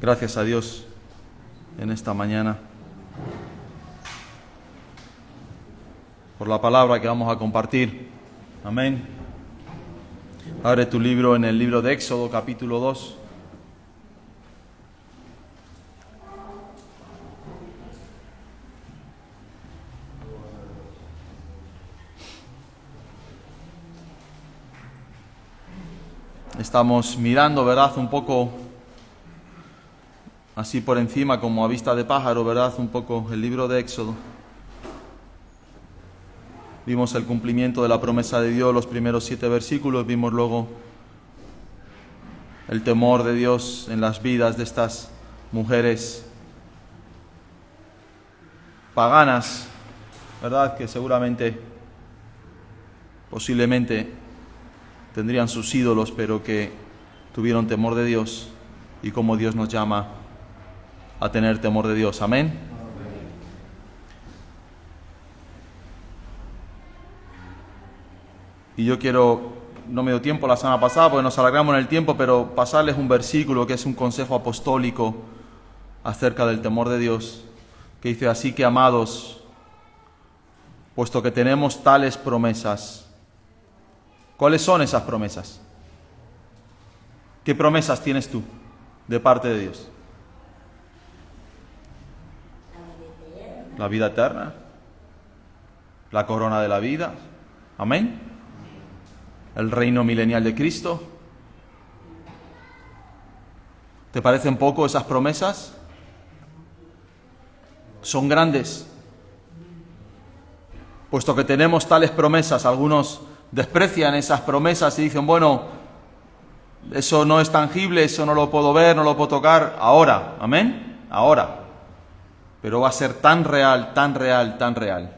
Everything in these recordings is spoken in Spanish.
Gracias a Dios en esta mañana por la palabra que vamos a compartir. Amén. Abre tu libro en el libro de Éxodo, capítulo 2. Estamos mirando, ¿verdad? Un poco así por encima, como a vista de pájaro, ¿verdad? Un poco el libro de Éxodo. Vimos el cumplimiento de la promesa de Dios, los primeros 7 versículos. Vimos luego el temor de Dios en las vidas de estas mujeres paganas, ¿verdad? Que seguramente, posiblemente, tendrían sus ídolos, pero que tuvieron temor de Dios, y como Dios nos llama a tener temor de Dios. Amén. Y yo quiero, no me dio tiempo la semana pasada porque nos alargamos en el tiempo, pero pasarles un versículo que es un consejo apostólico acerca del temor de Dios, que dice: así que, amados, puesto que tenemos tales promesas. ¿Cuáles son esas promesas? ¿Qué promesas tienes tú de parte de Dios? La vida eterna, la corona de la vida, amén, el reino milenial de Cristo. ¿Te parecen poco esas promesas? Son grandes. Puesto que tenemos tales promesas, algunos desprecian esas promesas y dicen: bueno, eso no es tangible, eso no lo puedo ver, no lo puedo tocar ahora, amén, ahora. Pero va a ser tan real, tan real, tan real.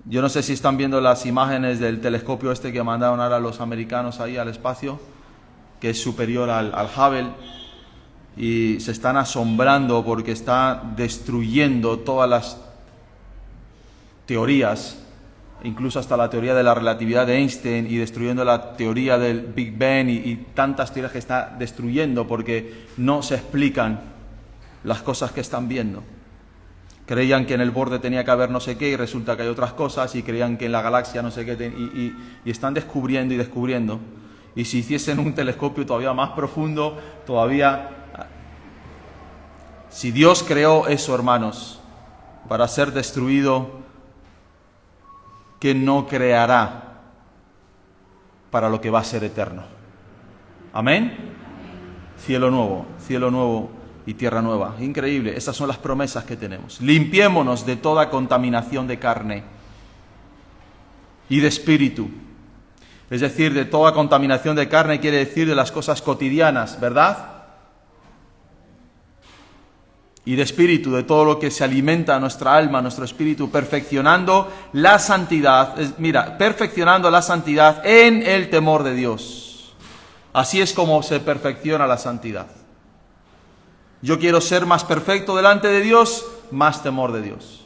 Yo no sé si están viendo las imágenes del telescopio este que mandaron ahora los americanos ahí al espacio, que es superior al Hubble, y se están asombrando porque está destruyendo todas las teorías, incluso hasta la teoría de la relatividad de Einstein, y destruyendo la teoría del Big Bang y tantas teorías que está destruyendo porque no se explican las cosas que están viendo. Creían que en el borde tenía que haber no sé qué y resulta que hay otras cosas, y creían que en la galaxia no sé qué, y están descubriendo y descubriendo. Y si hiciesen un telescopio todavía más profundo, todavía... Si Dios creó eso, hermanos, para ser destruido, ¿qué no creará para lo que va a ser eterno? Amén. Cielo nuevo y tierra nueva. Increíble. Esas son las promesas que tenemos. Limpiémonos de toda contaminación de carne y de espíritu. Es decir, de toda contaminación de carne quiere decir de las cosas cotidianas, ¿verdad? Y de espíritu, de todo lo que se alimenta a nuestra alma, a nuestro espíritu, perfeccionando la santidad. Perfeccionando la santidad en el temor de Dios. Así es como se perfecciona la santidad. Yo quiero ser más perfecto delante de Dios, más temor de Dios.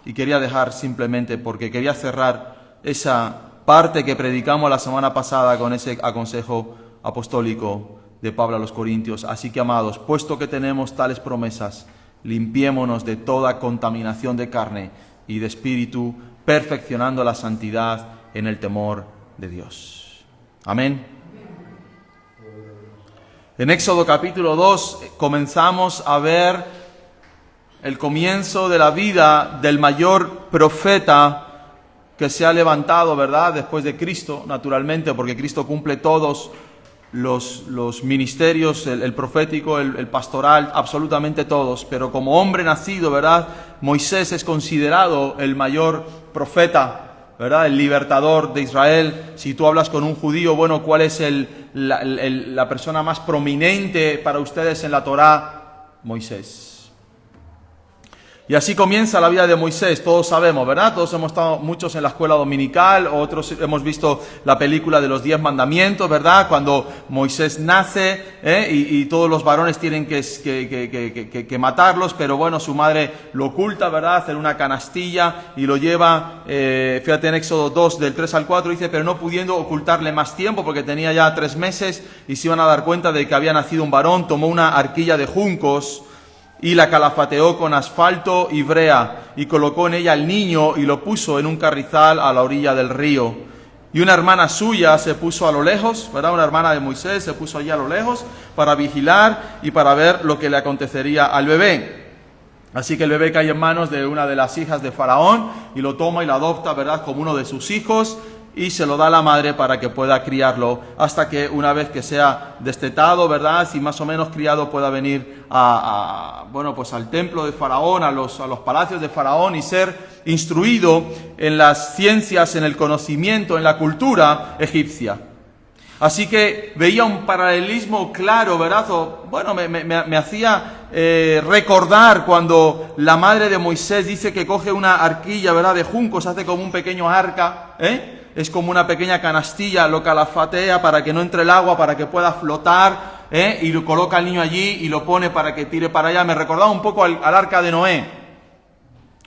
Y quería dejar simplemente, porque quería cerrar esa parte que predicamos la semana pasada con ese aconsejo apostólico de Pablo a los Corintios. Así que, amados, puesto que tenemos tales promesas, limpiémonos de toda contaminación de carne y de espíritu, perfeccionando la santidad en el temor de Dios. Amén. En Éxodo capítulo 2 comenzamos a ver el comienzo de la vida del mayor profeta que se ha levantado, ¿verdad?, después de Cristo, naturalmente, porque Cristo cumple todos los ministerios, el profético, el pastoral, absolutamente todos. Pero como hombre nacido, ¿verdad?, Moisés es considerado el mayor profeta, ¿verdad?, el libertador de Israel. Si tú hablas con un judío, bueno, ¿cuál es la persona más prominente para ustedes en la Torá? Moisés. Y así comienza la vida de Moisés, todos sabemos, ¿verdad? Todos hemos estado, muchos en la escuela dominical, otros hemos visto la película de los 10 mandamientos, ¿verdad? Cuando Moisés nace y todos los varones tienen que matarlos, pero bueno, su madre lo oculta, ¿verdad? En una canastilla y lo lleva, fíjate en Éxodo 2, del 3 al 4, dice, pero no pudiendo ocultarle más tiempo porque tenía ya 3 meses y se iban a dar cuenta de que había nacido un varón, tomó una arquilla de juncos y la calafateó con asfalto y brea, y colocó en ella al niño y lo puso en un carrizal a la orilla del río. Y una hermana suya se puso a lo lejos, ¿verdad? Una hermana de Moisés se puso allí a lo lejos para vigilar y para ver lo que le acontecería al bebé. Así que el bebé cae en manos de una de las hijas de Faraón y lo toma y lo adopta, ¿verdad?, como uno de sus hijos, y se lo da a la madre para que pueda criarlo hasta que una vez que sea destetado, ¿verdad?, y más o menos criado, pueda venir pues al templo de Faraón, a los palacios de Faraón y ser instruido en las ciencias, en el conocimiento, en la cultura egipcia. Así que veía un paralelismo claro, ¿verdad? Me hacía recordar cuando la madre de Moisés dice que coge una arquilla, ¿verdad?, de juncos, hace como un pequeño arca, es como una pequeña canastilla, lo calafatea para que no entre el agua, para que pueda flotar, y lo coloca al niño allí y lo pone para que tire para allá. Me recordaba un poco al arca de Noé,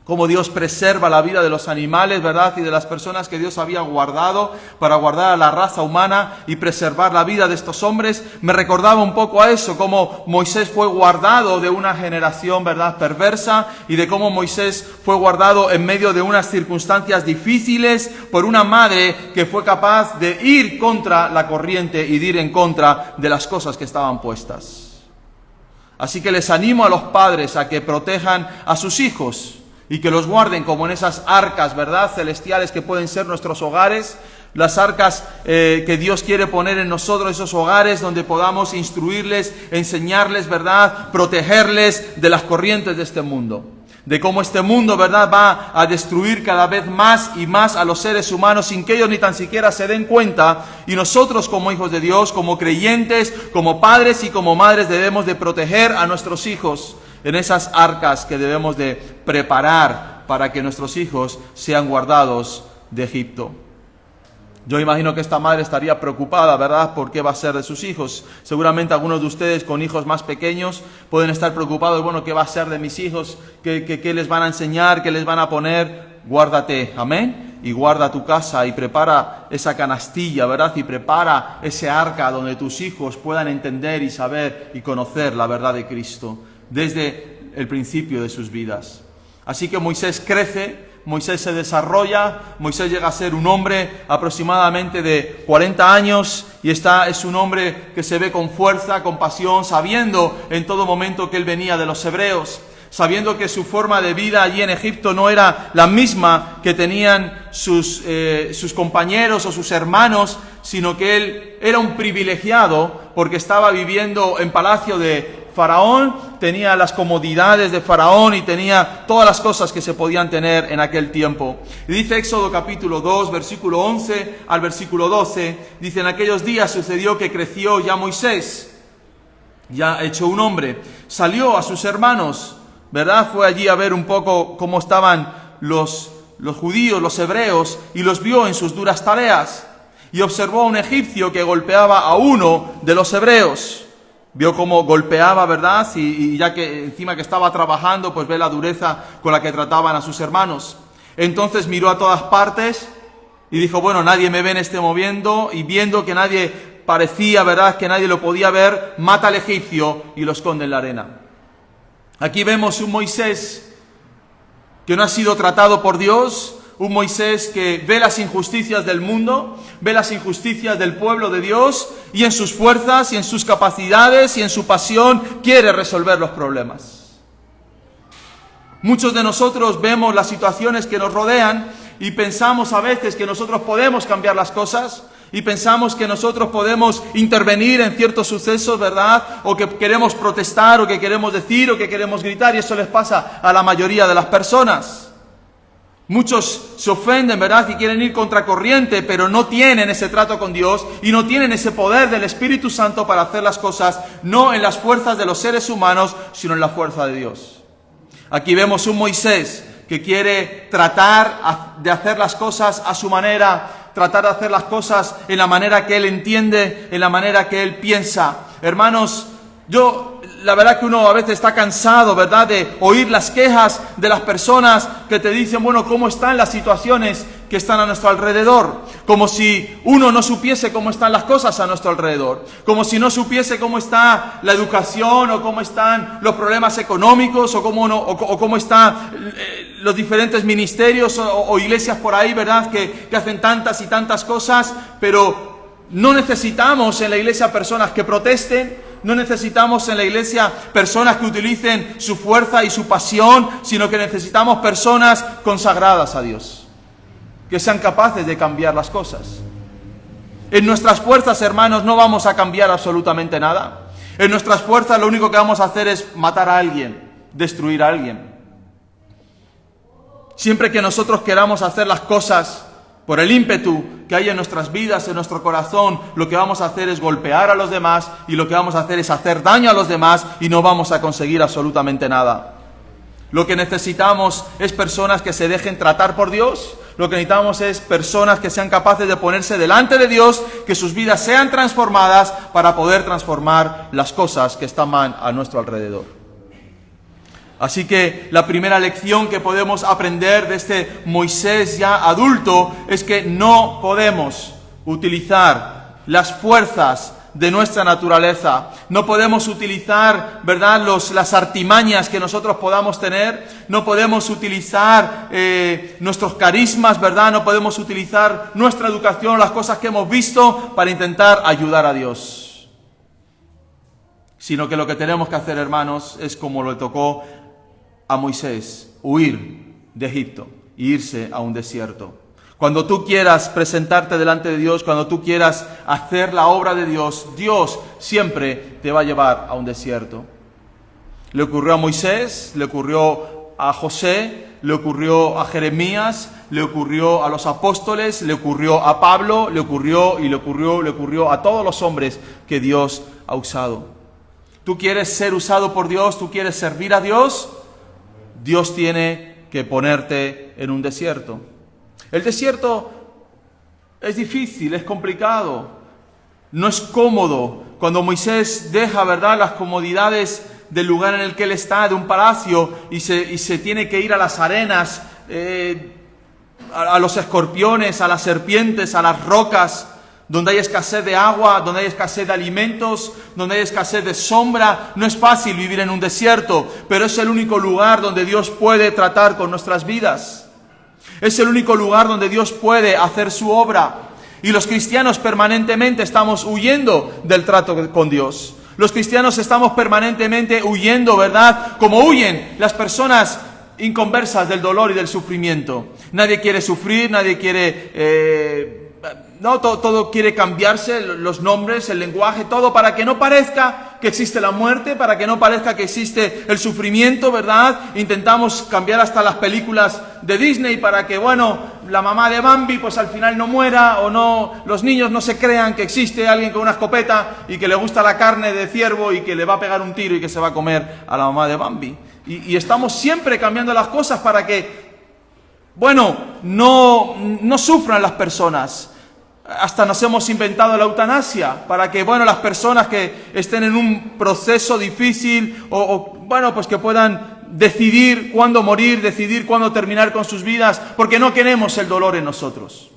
cómo Dios preserva la vida de los animales, ¿verdad?, y de las personas que Dios había guardado para guardar a la raza humana y preservar la vida de estos hombres. Me recordaba un poco a eso, cómo Moisés fue guardado de una generación, ¿verdad?, perversa, y de cómo Moisés fue guardado en medio de unas circunstancias difíciles por una madre que fue capaz de ir contra la corriente y de ir en contra de las cosas que estaban puestas. Así que les animo a los padres a que protejan a sus hijos y que los guarden como en esas arcas, ¿verdad?, celestiales que pueden ser nuestros hogares, las arcas que Dios quiere poner en nosotros, esos hogares donde podamos instruirles, enseñarles, ¿verdad?, protegerles de las corrientes de este mundo, de cómo este mundo, ¿verdad?, va a destruir cada vez más y más a los seres humanos sin que ellos ni tan siquiera se den cuenta, y nosotros como hijos de Dios, como creyentes, como padres y como madres debemos de proteger a nuestros hijos en esas arcas que debemos de preparar para que nuestros hijos sean guardados de Egipto. Yo imagino que esta madre estaría preocupada, ¿verdad?, por qué va a ser de sus hijos. Seguramente algunos de ustedes con hijos más pequeños pueden estar preocupados, bueno, ¿qué va a ser de mis hijos? ¿Qué les van a enseñar? ¿Qué les van a poner? Guárdate, amén, y guarda tu casa y prepara esa canastilla, ¿verdad?, y prepara ese arca donde tus hijos puedan entender y saber y conocer la verdad de Cristo desde el principio de sus vidas. Así que Moisés crece, Moisés se desarrolla, Moisés llega a ser un hombre aproximadamente de 40 años y es un hombre que se ve con fuerza, con pasión, sabiendo en todo momento que él venía de los hebreos, sabiendo que su forma de vida allí en Egipto no era la misma que tenían sus compañeros o sus hermanos, sino que él era un privilegiado porque estaba viviendo en palacio de Faraón, tenía las comodidades de Faraón y tenía todas las cosas que se podían tener en aquel tiempo. Y dice Éxodo capítulo 2, versículo 11 al versículo 12, dice: en aquellos días sucedió que creció ya Moisés, ya hecho un hombre, salió a sus hermanos, ¿verdad? Fue allí a ver un poco cómo estaban los judíos, los hebreos, y los vio en sus duras tareas. Y observó a un egipcio que golpeaba a uno de los hebreos. Vio cómo golpeaba, ¿verdad? Y ya que encima que estaba trabajando, pues ve la dureza con la que trataban a sus hermanos. Entonces miró a todas partes y dijo, bueno, nadie me ve en este moviendo, y viendo que nadie parecía, ¿verdad?, que nadie lo podía ver, mata al egipcio y lo esconde en la arena. Aquí vemos un Moisés que no ha sido tratado por Dios, un Moisés que ve las injusticias del mundo, ve las injusticias del pueblo de Dios, y en sus fuerzas y en sus capacidades y en su pasión quiere resolver los problemas. Muchos de nosotros vemos las situaciones que nos rodean y pensamos a veces que nosotros podemos cambiar las cosas, y pensamos que nosotros podemos intervenir en ciertos sucesos, ¿verdad?, o que queremos protestar, o que queremos decir, o que queremos gritar, y eso les pasa a la mayoría de las personas. Muchos se ofenden, ¿verdad?, y quieren ir contracorriente, pero no tienen ese trato con Dios y no tienen ese poder del Espíritu Santo para hacer las cosas, no en las fuerzas de los seres humanos, sino en la fuerza de Dios. Aquí vemos un Moisés que quiere tratar de hacer las cosas a su manera, tratar de hacer las cosas en la manera que él entiende, en la manera que él piensa. Hermanos, la verdad que uno a veces está cansado, ¿verdad?, de oír las quejas de las personas que te dicen, bueno, cómo están las situaciones que están a nuestro alrededor. Como si uno no supiese cómo están las cosas a nuestro alrededor. Como si no supiese cómo está la educación, o cómo están los problemas económicos, o cómo están los diferentes ministerios o iglesias por ahí, ¿verdad?, que hacen tantas y tantas cosas. Pero no necesitamos en la iglesia personas que protesten. No necesitamos en la iglesia personas que utilicen su fuerza y su pasión, sino que necesitamos personas consagradas a Dios, que sean capaces de cambiar las cosas. En nuestras fuerzas, hermanos, no vamos a cambiar absolutamente nada. En nuestras fuerzas lo único que vamos a hacer es matar a alguien, destruir a alguien. Siempre que nosotros queramos hacer las cosas por el ímpetu que hay en nuestras vidas, en nuestro corazón, lo que vamos a hacer es golpear a los demás, y lo que vamos a hacer es hacer daño a los demás, y no vamos a conseguir absolutamente nada. Lo que necesitamos es personas que se dejen tratar por Dios. Lo que necesitamos es personas que sean capaces de ponerse delante de Dios, que sus vidas sean transformadas para poder transformar las cosas que están mal a nuestro alrededor. Así que la primera lección que podemos aprender de este Moisés ya adulto es que no podemos utilizar las fuerzas de nuestra naturaleza. No podemos utilizar, ¿verdad?, las artimañas que nosotros podamos tener. No podemos utilizar nuestros carismas, ¿verdad? No podemos utilizar nuestra educación, las cosas que hemos visto, para intentar ayudar a Dios. Sino que lo que tenemos que hacer, hermanos, es como le tocó a Moisés: huir de Egipto e irse a un desierto. Cuando tú quieras presentarte delante de Dios, cuando tú quieras hacer la obra de Dios, Dios siempre te va a llevar a un desierto. Le ocurrió a Moisés, le ocurrió a José, le ocurrió a Jeremías, le ocurrió a los apóstoles, le ocurrió a Pablo, le ocurrió a todos los hombres que Dios ha usado. ¿Tú quieres ser usado por Dios? ¿Tú quieres servir a Dios? Dios tiene que ponerte en un desierto. El desierto es difícil, es complicado, no es cómodo. Cuando Moisés deja, ¿verdad?, las comodidades del lugar en el que él está, de un palacio, y se tiene que ir a las arenas, a los escorpiones, a las serpientes, a las rocas, donde hay escasez de agua, donde hay escasez de alimentos, donde hay escasez de sombra. No es fácil vivir en un desierto, pero es el único lugar donde Dios puede tratar con nuestras vidas. Es el único lugar donde Dios puede hacer su obra. Y los cristianos permanentemente estamos huyendo del trato con Dios. Los cristianos estamos permanentemente huyendo, ¿verdad?, como huyen las personas inconversas del dolor y del sufrimiento. Nadie quiere sufrir, nadie quiere... todo quiere cambiarse, los nombres, el lenguaje, todo para que no parezca que existe la muerte, para que no parezca que existe el sufrimiento, ¿verdad? Intentamos cambiar hasta las películas de Disney para que, bueno, la mamá de Bambi pues al final no muera, o no, los niños no se crean que existe alguien con una escopeta y que le gusta la carne de ciervo y que le va a pegar un tiro y que se va a comer a la mamá de Bambi. Y estamos siempre cambiando las cosas para que, bueno, no sufran las personas. Hasta nos hemos inventado la eutanasia para que, bueno, las personas que estén en un proceso difícil bueno, pues que puedan decidir cuándo morir, decidir cuándo terminar con sus vidas, porque no queremos el dolor en nosotros.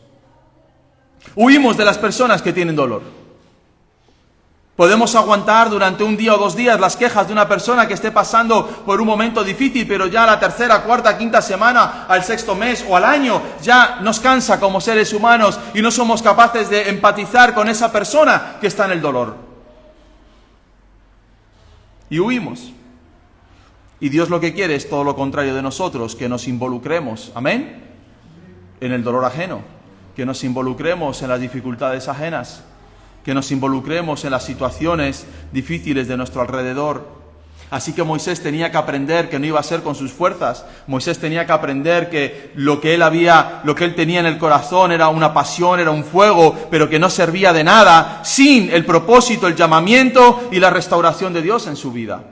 Huimos de las personas que tienen dolor. Podemos aguantar durante un día o 2 días las quejas de una persona que esté pasando por un momento difícil, pero ya a la 3ª, 4ª, 5ª semana, al 6º mes o al año, ya nos cansa como seres humanos y no somos capaces de empatizar con esa persona que está en el dolor. Y huimos. Y Dios lo que quiere es todo lo contrario de nosotros, que nos involucremos, amén, en el dolor ajeno, que nos involucremos en las dificultades ajenas, que nos involucremos en las situaciones difíciles de nuestro alrededor. Así que Moisés tenía que aprender que no iba a ser con sus fuerzas. Moisés tenía que aprender que lo que él tenía en el corazón era una pasión, era un fuego, pero que no servía de nada sin el propósito, el llamamiento y la restauración de Dios en su vida.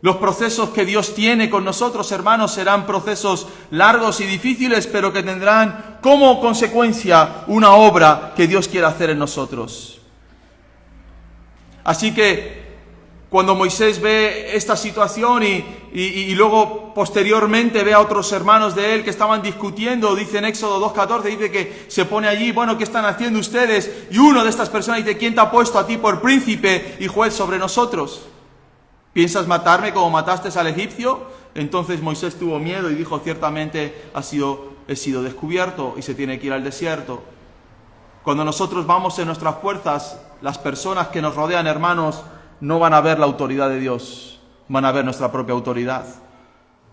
Los procesos que Dios tiene con nosotros, hermanos, serán procesos largos y difíciles, pero que tendrán como consecuencia una obra que Dios quiere hacer en nosotros. Así que cuando Moisés ve esta situación y luego posteriormente ve a otros hermanos de él que estaban discutiendo, dice en Éxodo 2:14, dice que se pone allí, bueno, ¿qué están haciendo ustedes? Y uno de estas personas dice, ¿quién te ha puesto a ti por príncipe y juez sobre nosotros? ¿Piensas matarme como mataste al egipcio? Entonces Moisés tuvo miedo y dijo, ciertamente he sido descubierto y se tiene que ir al desierto. Cuando nosotros vamos en nuestras fuerzas, las personas que nos rodean, hermanos, no van a ver la autoridad de Dios, van a ver nuestra propia autoridad.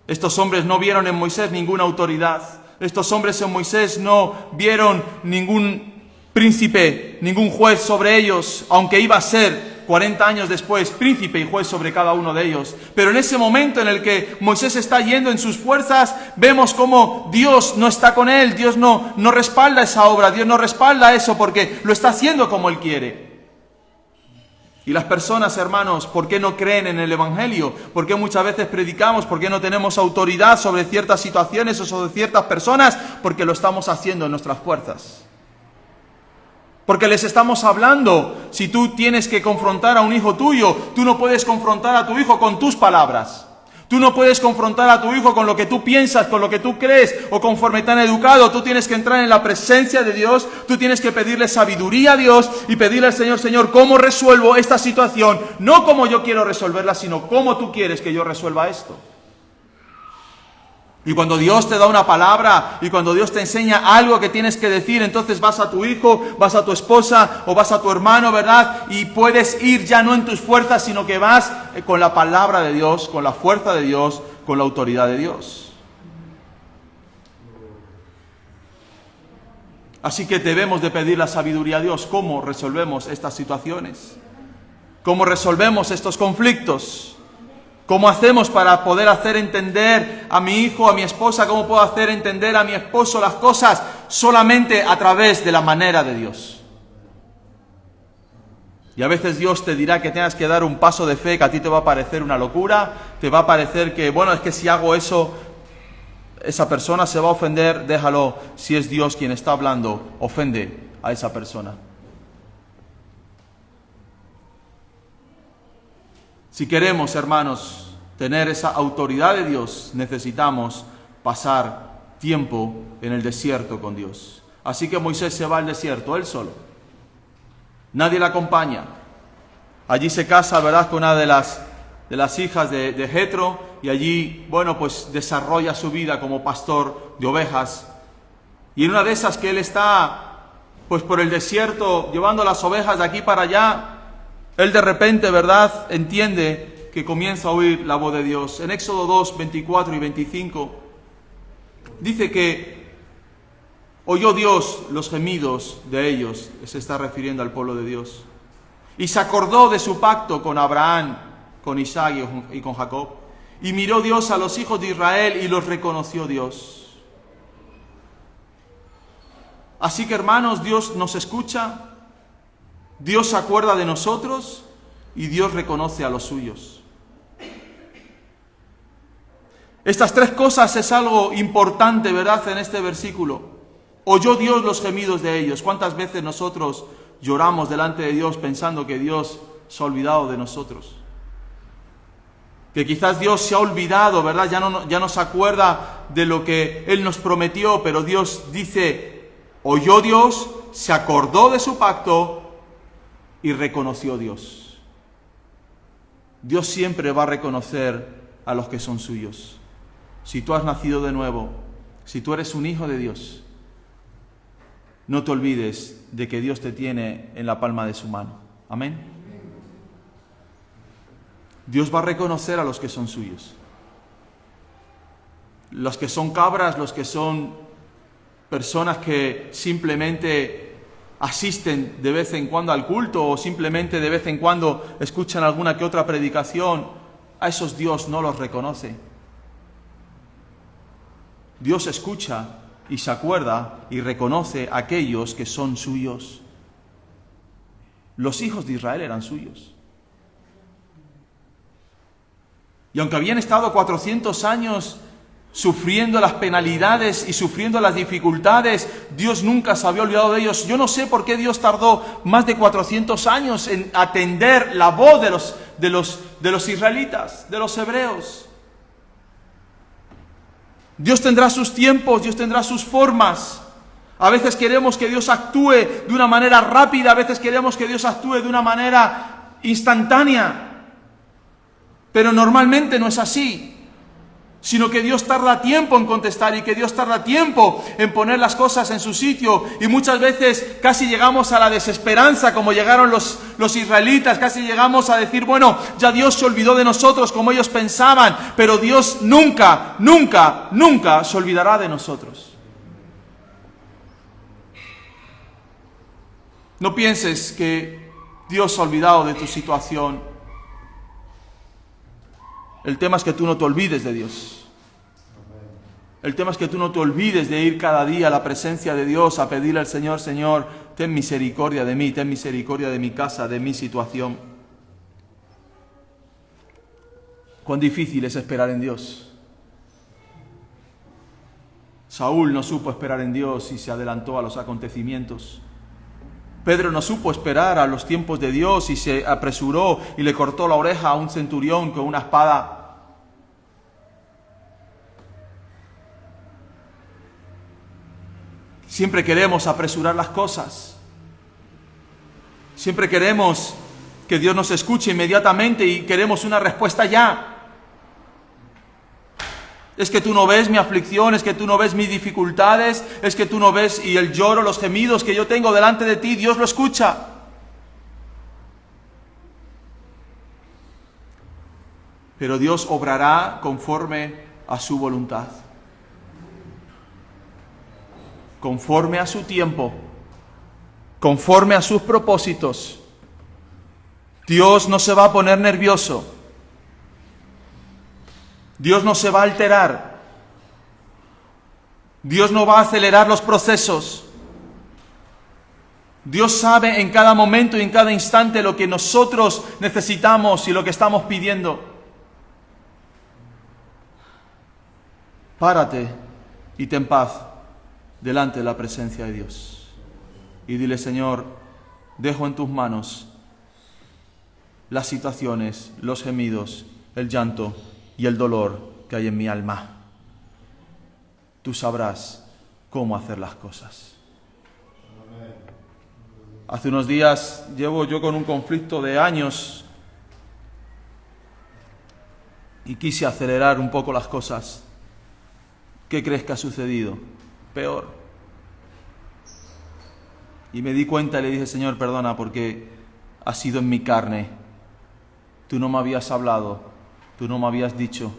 Estos hombres no vieron en Moisés ninguna autoridad. Estos hombres en Moisés no vieron ningún príncipe, ningún juez sobre ellos, aunque iba a ser 40 años después príncipe y juez sobre cada uno de ellos. Pero en ese momento en el que Moisés está yendo en sus fuerzas, vemos cómo Dios no está con él, Dios no respalda esa obra, Dios no respalda eso porque lo está haciendo como él quiere. Y las personas, hermanos, ¿por qué no creen en el Evangelio? ¿Por qué muchas veces predicamos? ¿Por qué no tenemos autoridad sobre ciertas situaciones o sobre ciertas personas? Porque lo estamos haciendo en nuestras fuerzas. Porque les estamos hablando. Si tú tienes que confrontar a un hijo tuyo, tú no puedes confrontar a tu hijo con tus palabras. Tú no puedes confrontar a tu hijo con lo que tú piensas, con lo que tú crees o conforme te han educado. Tú tienes que entrar en la presencia de Dios, tú tienes que pedirle sabiduría a Dios y pedirle al Señor, Señor, ¿cómo resuelvo esta situación? No como yo quiero resolverla, sino cómo tú quieres que yo resuelva esto. Y cuando Dios te da una palabra y cuando Dios te enseña algo que tienes que decir, entonces vas a tu hijo, vas a tu esposa o vas a tu hermano, ¿verdad? Y puedes ir ya no en tus fuerzas, sino que vas con la palabra de Dios, con la fuerza de Dios, con la autoridad de Dios. Así que debemos de pedir la sabiduría a Dios. ¿Cómo resolvemos estas situaciones? ¿Cómo resolvemos estos conflictos? ¿Cómo hacemos para poder hacer entender a mi hijo, a mi esposa? ¿Cómo puedo hacer entender a mi esposo las cosas? Solamente a través de la manera de Dios. Y a veces Dios te dirá que tengas que dar un paso de fe, que a ti te va a parecer una locura, te va a parecer que, bueno, es que si hago eso, esa persona se va a ofender, déjalo. Si es Dios quien está hablando, ofende a esa persona. Si queremos, hermanos, tener esa autoridad de Dios, necesitamos pasar tiempo en el desierto con Dios. Así que Moisés se va al desierto, él solo. Nadie le acompaña. Allí se casa, ¿verdad?, con una de las hijas de Jetro, y allí, bueno, pues desarrolla su vida como pastor de ovejas. Y en una de esas que él está, pues por el desierto, llevando las ovejas de aquí para allá, él de repente, ¿verdad?, entiende que comienza a oír la voz de Dios. En Éxodo 2, 24 y 25, dice que oyó Dios los gemidos de ellos, se está refiriendo al pueblo de Dios, y se acordó de su pacto con Abraham, con Isaac y con Jacob, y miró Dios a los hijos de Israel y los reconoció Dios. Así que, hermanos, Dios nos escucha, Dios se acuerda de nosotros y Dios reconoce a los suyos. Estas tres cosas es algo importante, ¿verdad?, en este versículo. Oyó Dios los gemidos de ellos. ¿Cuántas veces nosotros lloramos delante de Dios pensando que Dios se ha olvidado de nosotros? Que quizás Dios se ha olvidado, ¿verdad? Ya no se acuerda de lo que Él nos prometió, pero Dios dice, oyó Dios, se acordó de su pacto y reconoció Dios. Dios siempre va a reconocer a los que son suyos. Si tú has nacido de nuevo, si tú eres un hijo de Dios, no te olvides de que Dios te tiene en la palma de su mano. Amén. Dios va a reconocer a los que son suyos. Los que son cabras, los que son personas que simplemente asisten de vez en cuando al culto o simplemente de vez en cuando escuchan alguna que otra predicación, a esos Dios no los reconoce. Dios escucha y se acuerda y reconoce a aquellos que son suyos. Los hijos de Israel eran suyos. Y aunque habían estado 400 años sufriendo las penalidades y sufriendo las dificultades, Dios nunca se había olvidado de ellos. Yo no sé por qué Dios tardó más de 400 años en atender la voz de los israelitas, de los hebreos. Dios tendrá sus tiempos, Dios tendrá sus formas. A veces queremos que Dios actúe de una manera rápida, a veces queremos que Dios actúe de una manera instantánea. Pero normalmente no es así, sino que Dios tarda tiempo en contestar y que Dios tarda tiempo en poner las cosas en su sitio. Y muchas veces casi llegamos a la desesperanza, como llegaron los israelitas, casi llegamos a decir, bueno, ya Dios se olvidó de nosotros como ellos pensaban, pero Dios nunca, nunca, nunca se olvidará de nosotros. No pienses que Dios se ha olvidado de tu situación. El tema es que tú no te olvides de Dios. El tema es que tú no te olvides de ir cada día a la presencia de Dios, a pedirle al Señor, Señor, ten misericordia de mí, ten misericordia de mi casa, de mi situación. Cuán difícil es esperar en Dios. Saúl no supo esperar en Dios y se adelantó a los acontecimientos. Pedro no supo esperar a los tiempos de Dios y se apresuró y le cortó la oreja a un centurión con una espada. Siempre queremos apresurar las cosas. Siempre queremos que Dios nos escuche inmediatamente y queremos una respuesta ya. Es que tú no ves mi aflicción, es que tú no ves mis dificultades, es que tú no ves y el lloro, los gemidos que yo tengo delante de ti, Dios lo escucha. Pero Dios obrará conforme a su voluntad, conforme a su tiempo, conforme a sus propósitos. Dios no se va a poner nervioso. Dios no se va a alterar. Dios no va a acelerar los procesos. Dios sabe en cada momento y en cada instante lo que nosotros necesitamos y lo que estamos pidiendo. Párate y ten paz delante de la presencia de Dios. Y dile, Señor, dejo en tus manos las situaciones, los gemidos, el llanto y el dolor que hay en mi alma. Tú sabrás cómo hacer las cosas. Hace unos días llevo yo con un conflicto de años y quise acelerar un poco las cosas. ¿Qué crees que ha sucedido? Peor. Y me di cuenta y le dije, Señor, perdona porque ha sido en mi carne. Tú no me habías hablado. Tú no me habías dicho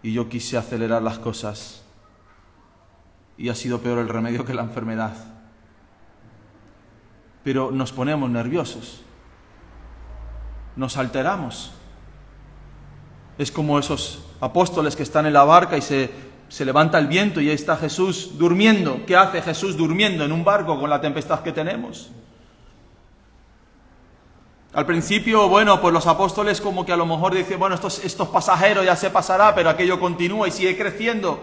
y yo quise acelerar las cosas y ha sido peor el remedio que la enfermedad. Pero nos ponemos nerviosos, nos alteramos. Es como esos apóstoles que están en la barca y se levanta el viento y ahí está Jesús durmiendo. ¿Qué hace Jesús durmiendo en un barco con la tempestad que tenemos? Al principio, bueno, pues los apóstoles como que a lo mejor dicen, bueno, estos pasajeros ya se pasará, pero aquello continúa y sigue creciendo.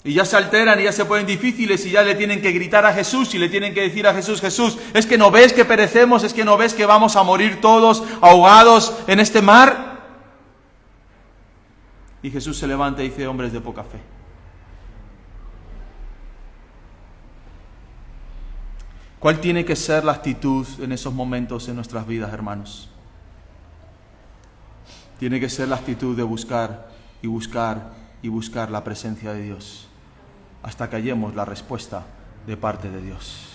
Y ya se alteran y ya se ponen difíciles y ya le tienen que gritar a Jesús y le tienen que decir a Jesús, Jesús, ¿es que no ves que perecemos? ¿Es que no ves que vamos a morir todos ahogados en este mar? Y Jesús se levanta y dice, hombres de poca fe. ¿Cuál tiene que ser la actitud en esos momentos en nuestras vidas, hermanos? Tiene que ser la actitud de buscar y buscar y buscar la presencia de Dios hasta que hallemos la respuesta de parte de Dios.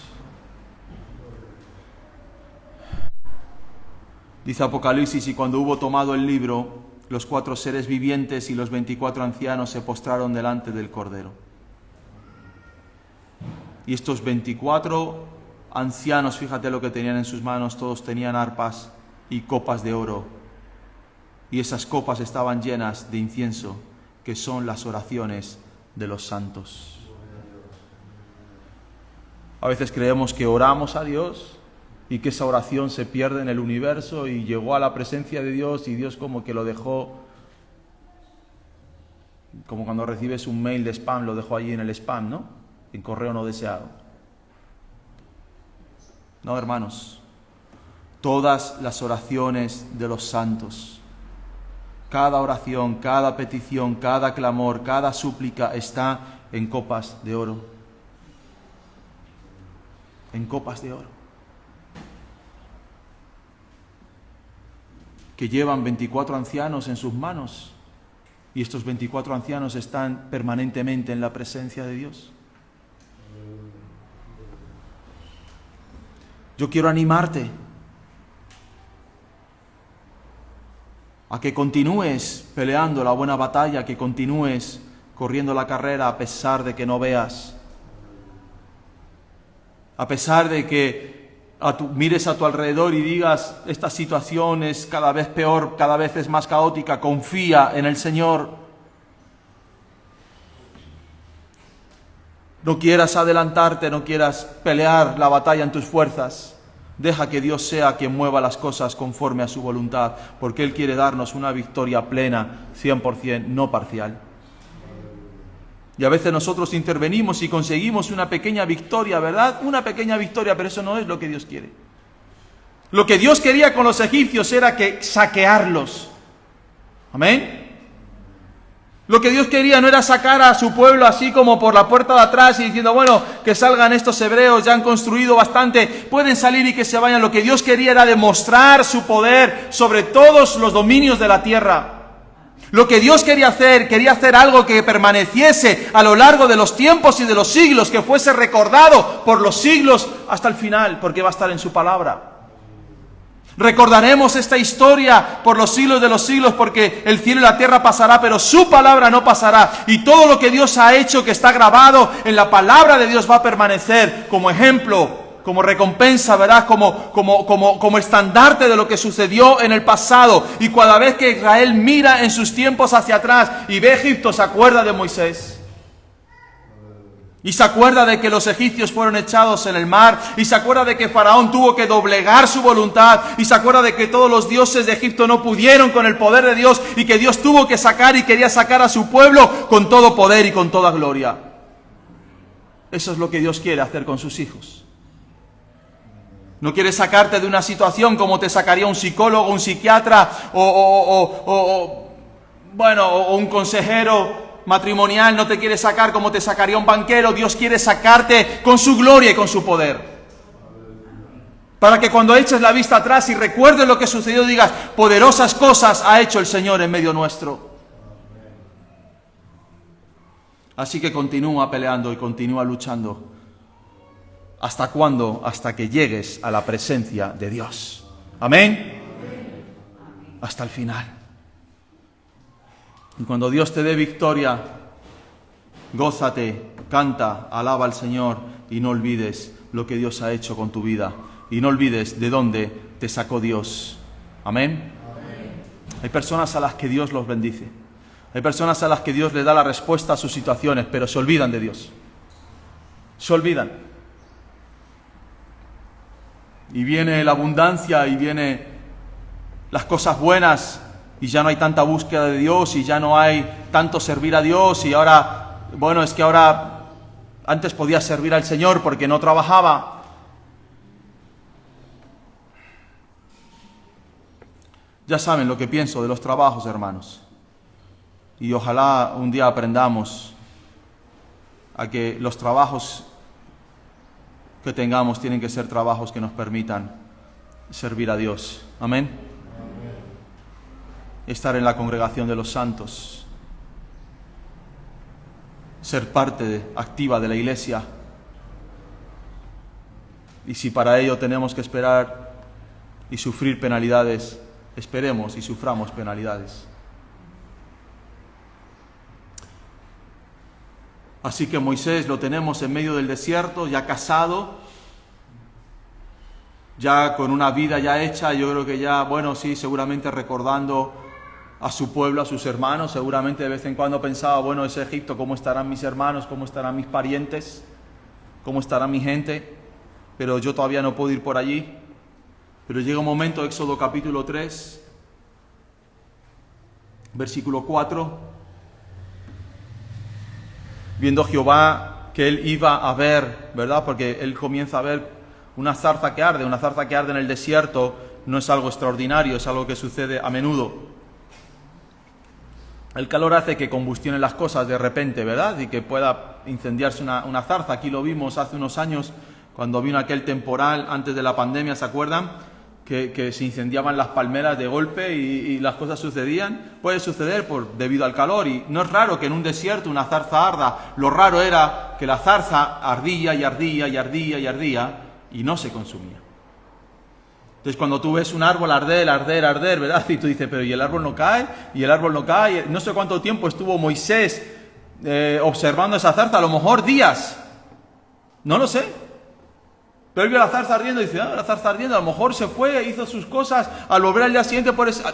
Dice Apocalipsis, y cuando hubo tomado el libro, los 4 seres vivientes y los 24 ancianos se postraron delante del Cordero. Y estos 24 ancianos, fíjate lo que tenían en sus manos, todos tenían arpas y copas de oro. Y esas copas estaban llenas de incienso, que son las oraciones de los santos. A veces creemos que oramos a Dios y que esa oración se pierde en el universo y llegó a la presencia de Dios y Dios como que lo dejó, como cuando recibes un mail de spam, lo dejó allí en el spam, ¿no? En correo no deseado. No, hermanos, todas las oraciones de los santos, cada oración, cada petición, cada clamor, cada súplica está en copas de oro. En copas de oro. Que llevan 24 ancianos en sus manos y estos 24 ancianos están permanentemente en la presencia de Dios. Yo quiero animarte a que continúes peleando la buena batalla, que continúes corriendo la carrera a pesar de que no veas, a pesar de que mires a tu alrededor y digas, esta situación es cada vez peor, cada vez es más caótica. Confía en el Señor. No quieras adelantarte, no quieras pelear la batalla en tus fuerzas. Deja que Dios sea quien mueva las cosas conforme a su voluntad, porque Él quiere darnos una victoria plena, 100%, no parcial. Y a veces nosotros intervenimos y conseguimos una pequeña victoria, ¿verdad? Una pequeña victoria, pero eso no es lo que Dios quiere. Lo que Dios quería con los egipcios era que saquearlos. Amén. Lo que Dios quería no era sacar a su pueblo así como por la puerta de atrás y diciendo, bueno, que salgan estos hebreos, ya han construido bastante, pueden salir y que se vayan. Lo que Dios quería era demostrar su poder sobre todos los dominios de la tierra. Lo que Dios quería hacer algo que permaneciese a lo largo de los tiempos y de los siglos, que fuese recordado por los siglos hasta el final, porque va a estar en su palabra. Recordaremos esta historia por los siglos de los siglos, porque el cielo y la tierra pasará, pero su palabra no pasará. Y todo lo que Dios ha hecho, que está grabado en la palabra de Dios, va a permanecer como ejemplo, como recompensa, ¿verdad? Como estandarte de lo que sucedió en el pasado. Y cada vez que Israel mira en sus tiempos hacia atrás y ve Egipto, se acuerda de Moisés. Y se acuerda de que los egipcios fueron echados en el mar. Y se acuerda de que Faraón tuvo que doblegar su voluntad. Y se acuerda de que todos los dioses de Egipto no pudieron con el poder de Dios. Y que Dios tuvo que sacar y quería sacar a su pueblo con todo poder y con toda gloria. Eso es lo que Dios quiere hacer con sus hijos. No quiere sacarte de una situación como te sacaría un psicólogo, un psiquiatra o un consejero matrimonial. No te quiere sacar como te sacaría un banquero. Dios quiere sacarte con su gloria y con su poder. Para que cuando eches la vista atrás y recuerdes lo que sucedió, digas, poderosas cosas ha hecho el Señor en medio nuestro. Así que continúa peleando y continúa luchando. ¿Hasta cuándo? Hasta que llegues a la presencia de Dios. ¿Amén? Hasta el final. Y cuando Dios te dé victoria, gózate, canta, alaba al Señor y no olvides lo que Dios ha hecho con tu vida. Y no olvides de dónde te sacó Dios. ¿Amén? Hay personas a las que Dios los bendice. Hay personas a las que Dios les da la respuesta a sus situaciones, pero se olvidan de Dios. Se olvidan. Y viene la abundancia y viene las cosas buenas y ya no hay tanta búsqueda de Dios y ya no hay tanto servir a Dios y ahora, es que ahora antes podía servir al Señor porque no trabajaba. Ya saben lo que pienso de los trabajos, hermanos. Y ojalá un día aprendamos a que los trabajos que tengamos tienen que ser trabajos que nos permitan servir a Dios. Amén. Estar en la congregación de los santos. Ser parte activa de la iglesia. Y si para ello tenemos que esperar y sufrir penalidades, esperemos y suframos penalidades. Así que Moisés lo tenemos en medio del desierto, ya casado, ya con una vida ya hecha. Yo creo que ya, seguramente recordando a su pueblo, a sus hermanos. Seguramente de vez en cuando pensaba, es Egipto, ¿cómo estarán mis hermanos? ¿Cómo estarán mis parientes? ¿Cómo estará mi gente? Pero yo todavía no puedo ir por allí. Pero llega un momento, Éxodo capítulo 3, versículo 4, viendo Jehová que él iba a ver, ¿verdad? Porque él comienza a ver una zarza que arde en el desierto, no es algo extraordinario, es algo que sucede a menudo. El calor hace que combustionen las cosas de repente, ¿verdad? Y que pueda incendiarse una zarza. Aquí lo vimos hace unos años, cuando vino aquel temporal antes de la pandemia, ¿se acuerdan? Que se incendiaban las palmeras de golpe y las cosas sucedían. Puede suceder debido al calor, y no es raro que en un desierto una zarza arda. Lo raro era que la zarza ardía y ardía y ardía y ardía y no se consumía. Entonces cuando tú ves un árbol arder, ¿verdad? Y tú dices, pero ¿y el árbol no cae? Y el árbol no cae. No sé cuánto tiempo estuvo Moisés observando esa zarza, a lo mejor días. No lo sé. Pero él vio la zarza ardiendo y dice, la zarza ardiendo, a lo mejor se fue, hizo sus cosas, al volver al día siguiente por eso.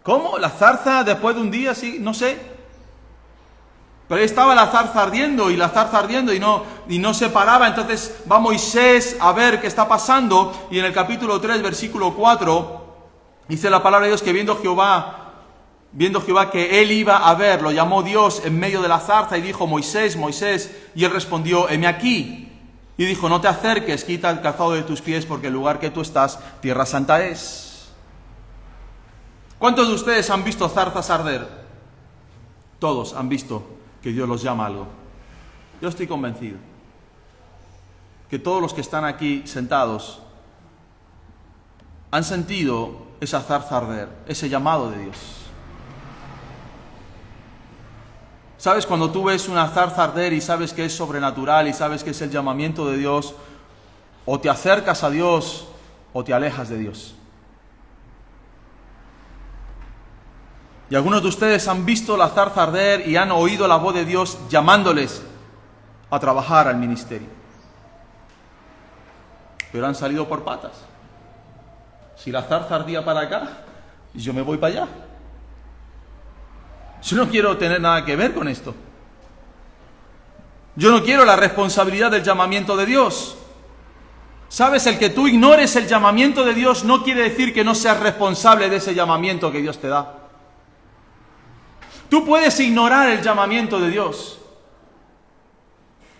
¿Cómo? ¿La zarza después de un día? Sí, no sé. Pero ahí estaba la zarza ardiendo y no se paraba. Entonces va Moisés a ver qué está pasando, y en el capítulo 3, versículo 4, dice la palabra de Dios que viendo Jehová que él iba a ver, lo llamó Dios en medio de la zarza y dijo, Moisés, Moisés, y él respondió, heme aquí. Y dijo, no te acerques, quita el calzado de tus pies, porque el lugar que tú estás, tierra santa es. ¿Cuántos de ustedes han visto zarzas arder? Todos han visto que Dios los llama a algo. Yo estoy convencido que todos los que están aquí sentados han sentido esa zarza arder, ese llamado de Dios. ¿Sabes? Cuando tú ves una zarza arder y sabes que es sobrenatural y sabes que es el llamamiento de Dios, o te acercas a Dios o te alejas de Dios. Y algunos de ustedes han visto la zarza arder y han oído la voz de Dios llamándoles a trabajar al ministerio. Pero han salido por patas. Si la zarza ardía para acá, yo me voy para allá. Yo no quiero tener nada que ver con esto. Yo no quiero la responsabilidad del llamamiento de Dios. ¿Sabes? El que tú ignores el llamamiento de Dios no quiere decir que no seas responsable de ese llamamiento que Dios te da. Tú puedes ignorar el llamamiento de Dios.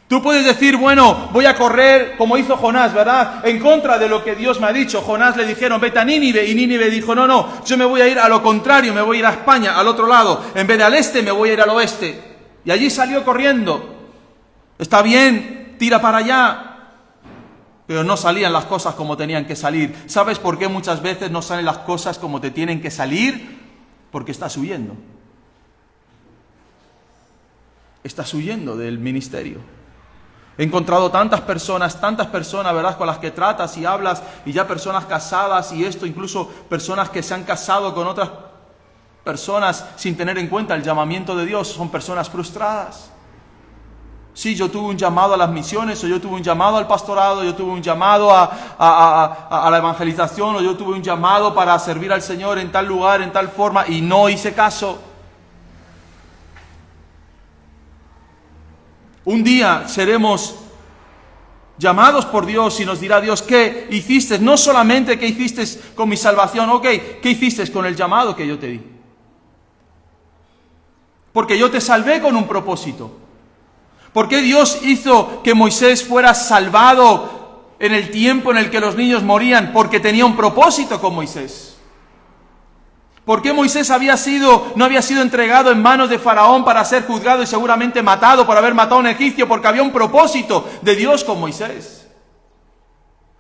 Tú puedes decir, bueno, voy a correr como hizo Jonás, ¿verdad? En contra de lo que Dios me ha dicho. Jonás le dijeron, vete a Nínive, y Nínive dijo, no, yo me voy a ir a lo contrario, me voy a ir a España, al otro lado. En vez de al este, me voy a ir al oeste. Y allí salió corriendo. Está bien, tira para allá. Pero no salían las cosas como tenían que salir. ¿Sabes por qué muchas veces no salen las cosas como te tienen que salir? Porque estás huyendo. Estás huyendo del ministerio. He encontrado tantas personas, ¿verdad?, con las que tratas y hablas, y ya personas casadas y esto, incluso personas que se han casado con otras personas sin tener en cuenta el llamamiento de Dios. Son personas frustradas. Sí, yo tuve un llamado a las misiones, o yo tuve un llamado al pastorado, yo tuve un llamado a la evangelización, o yo tuve un llamado para servir al Señor en tal lugar, en tal forma, y no hice caso. Un día seremos llamados por Dios y nos dirá Dios, ¿qué hiciste? No solamente qué hiciste con mi salvación, ok, ¿qué hiciste con el llamado que yo te di? Porque yo te salvé con un propósito. ¿Por qué Dios hizo que Moisés fuera salvado en el tiempo en el que los niños morían? Porque tenía un propósito con Moisés. ¿Por qué Moisés no había sido entregado en manos de Faraón para ser juzgado y seguramente matado por haber matado a un egipcio? Porque había un propósito de Dios con Moisés.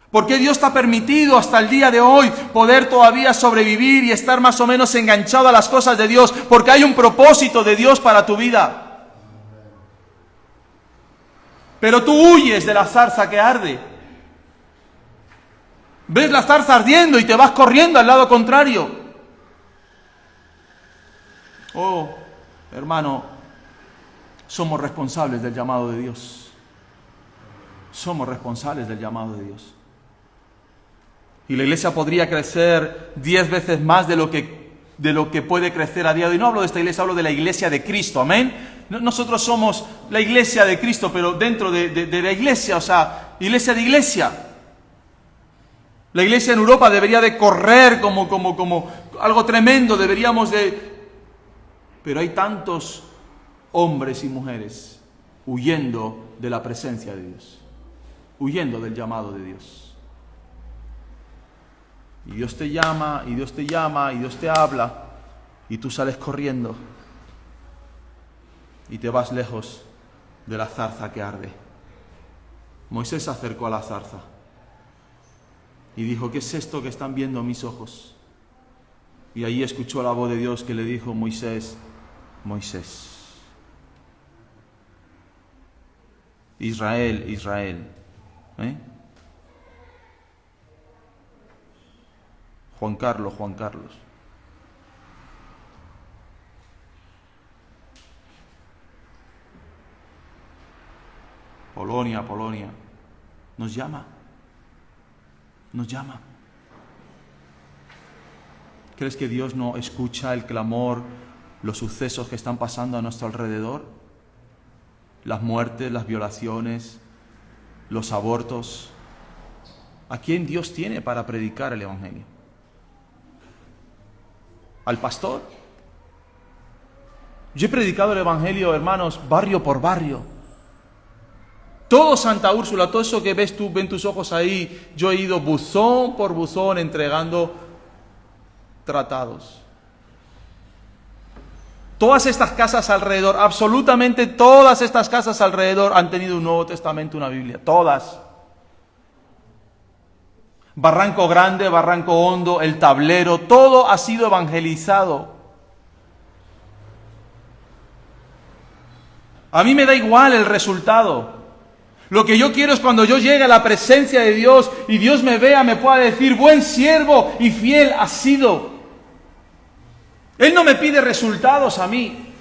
¿Por qué Dios te ha permitido hasta el día de hoy poder todavía sobrevivir y estar más o menos enganchado a las cosas de Dios? Porque hay un propósito de Dios para tu vida. Pero tú huyes de la zarza que arde. Ves la zarza ardiendo y te vas corriendo al lado contrario. Oh, hermano, somos responsables del llamado de Dios. Somos responsables del llamado de Dios. Y la iglesia podría crecer 10 veces más de lo que puede crecer a día de hoy. No hablo de esta iglesia, hablo de la iglesia de Cristo, amén. Nosotros somos la iglesia de Cristo, pero dentro de la iglesia, o sea, iglesia de iglesia. La iglesia en Europa debería de correr como algo tremendo, deberíamos de... Pero hay tantos hombres y mujeres huyendo de la presencia de Dios, huyendo del llamado de Dios. Y Dios te llama, y Dios te llama, y Dios te habla, y tú sales corriendo y te vas lejos de la zarza que arde. Moisés se acercó a la zarza y dijo: ¿qué es esto que están viendo mis ojos? Y allí escuchó la voz de Dios que le dijo: Moisés, Moisés. Israel, Israel. Juan Carlos, Juan Carlos. Polonia, Polonia. Nos llama. Nos llama. ¿Crees que Dios no escucha el clamor, los sucesos que están pasando a nuestro alrededor? Las muertes, las violaciones, los abortos. ¿A quién Dios tiene para predicar el Evangelio? ¿Al pastor? Yo he predicado el Evangelio, hermanos, barrio por barrio. Todo Santa Úrsula, todo eso que ven tus ojos ahí, yo he ido buzón por buzón entregando tratados. Todas estas casas alrededor, absolutamente todas estas casas alrededor han tenido un Nuevo Testamento, una Biblia, todas. Barranco Grande, Barranco Hondo, El Tablero, todo ha sido evangelizado. A mí me da igual el resultado. Lo que yo quiero es cuando yo llegue a la presencia de Dios y Dios me vea, me pueda decir: buen siervo y fiel has sido. Él no me pide resultados a mí.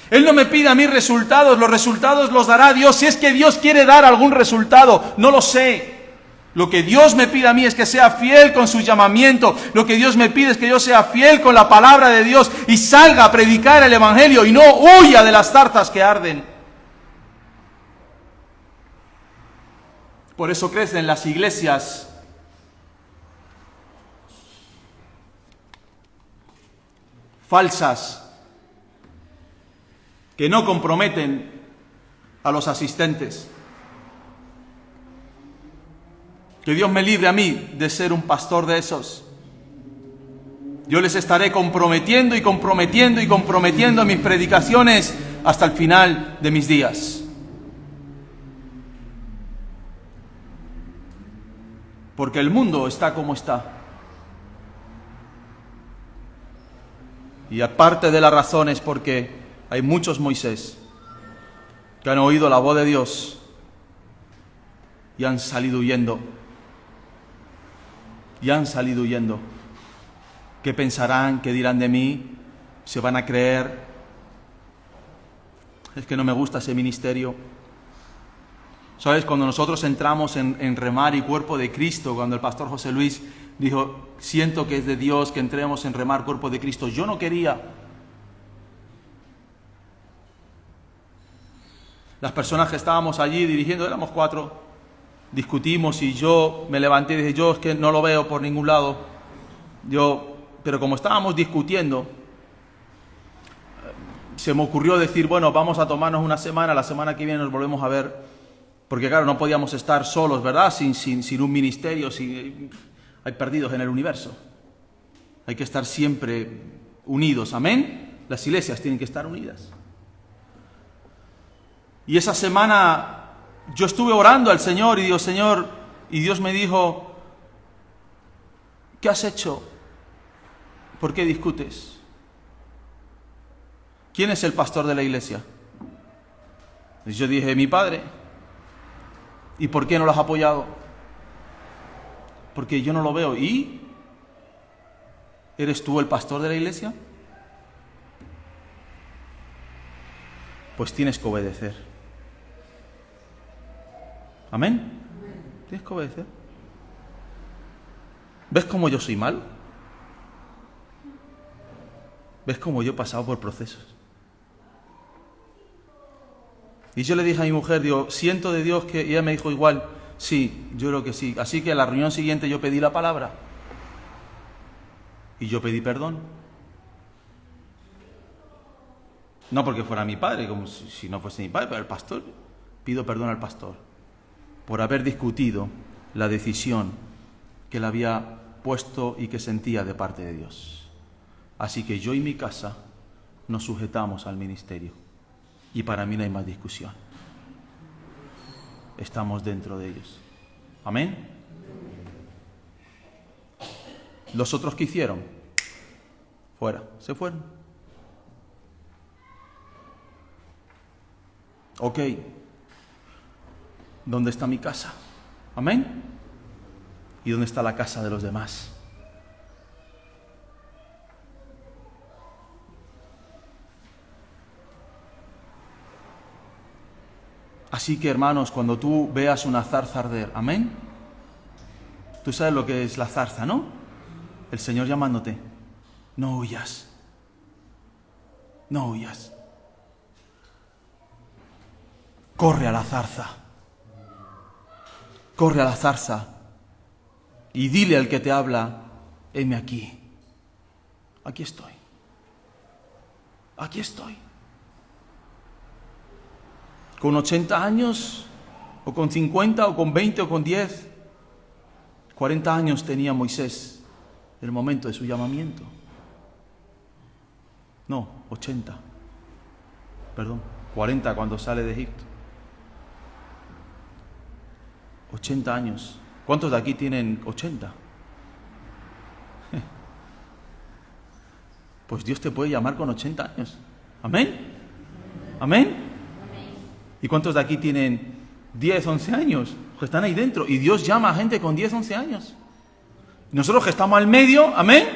Él no me pide a mí resultados. Los resultados los dará Dios. Si es que Dios quiere dar algún resultado, no lo sé. Lo que Dios me pide a mí es que sea fiel con su llamamiento. Lo que Dios me pide es que yo sea fiel con la palabra de Dios y salga a predicar el Evangelio y no huya de las zarzas que arden. Por eso crecen las iglesias falsas que no comprometen a los asistentes. Que Dios me libre a mí de ser un pastor de esos. Yo les estaré comprometiendo y comprometiendo y comprometiendo mis predicaciones hasta el final de mis días. Porque el mundo está como está. Y aparte de la razón es porque hay muchos Moisés que han oído la voz de Dios y han salido huyendo. Y han salido huyendo. ¿Qué pensarán? ¿Qué dirán de mí? ¿Se van a creer? Es que no me gusta ese ministerio. ¿Sabes? Cuando nosotros entramos en Remar y Cuerpo de Cristo, cuando el pastor José Luis dijo: siento que es de Dios que entremos en Remar Cuerpo de Cristo, yo no quería. Las personas que estábamos allí dirigiendo, éramos 4, discutimos y yo me levanté y dije: yo es que no lo veo por ningún lado. Pero como estábamos discutiendo, se me ocurrió decir: bueno, vamos a tomarnos una semana, la semana que viene nos volvemos a ver. Porque claro, no podíamos estar solos, ¿verdad? Sin un ministerio, hay perdidos en el universo. Hay que estar siempre unidos, ¿amén? Las iglesias tienen que estar unidas. Y esa semana yo estuve orando al Señor y digo: Señor, y Dios me dijo: ¿qué has hecho? ¿Por qué discutes? ¿Quién es el pastor de la iglesia? Y yo dije: mi padre. ¿Y por qué no lo has apoyado? Porque yo no lo veo. ¿Y? ¿Eres tú el pastor de la iglesia? Pues tienes que obedecer. ¿Amén? Tienes que obedecer. ¿Ves cómo yo soy malo? ¿Ves cómo yo he pasado por procesos? Y yo le dije a mi mujer, digo: siento de Dios que... Y ella me dijo igual: Sí, yo creo que sí. Así que a la reunión siguiente yo pedí la palabra. Y yo pedí perdón. No porque fuera mi padre, como si no fuese mi padre, pero el pastor. Pido perdón al pastor por haber discutido la decisión que él había puesto y que sentía de parte de Dios. Así que yo y mi casa nos sujetamos al ministerio. Y para mí no hay más discusión. Estamos dentro de ellos. Amén. Los otros que hicieron, fuera, se fueron. Ok, ¿dónde está mi casa? Amén. ¿Y dónde está la casa de los demás? Así que, hermanos, cuando tú veas una zarza arder, amén. Tú sabes lo que es la zarza, ¿no? El Señor llamándote. No huyas. No huyas. Corre a la zarza. Corre a la zarza. Y dile al que te habla, heme aquí. Aquí estoy. Aquí estoy. Con 80 años, o con 50, o con 20, o con 10, 40 años tenía Moisés en el momento de su llamamiento. No, 80. Perdón, 40 cuando sale de Egipto. 80 años. ¿Cuántos de aquí tienen 80? Pues Dios te puede llamar con 80 años. ¿Amén? ¿Amén? ¿Y cuántos de aquí tienen 10, 11 años? Que están ahí dentro. Y Dios llama a gente con 10, 11 años. Nosotros que estamos al medio, amén,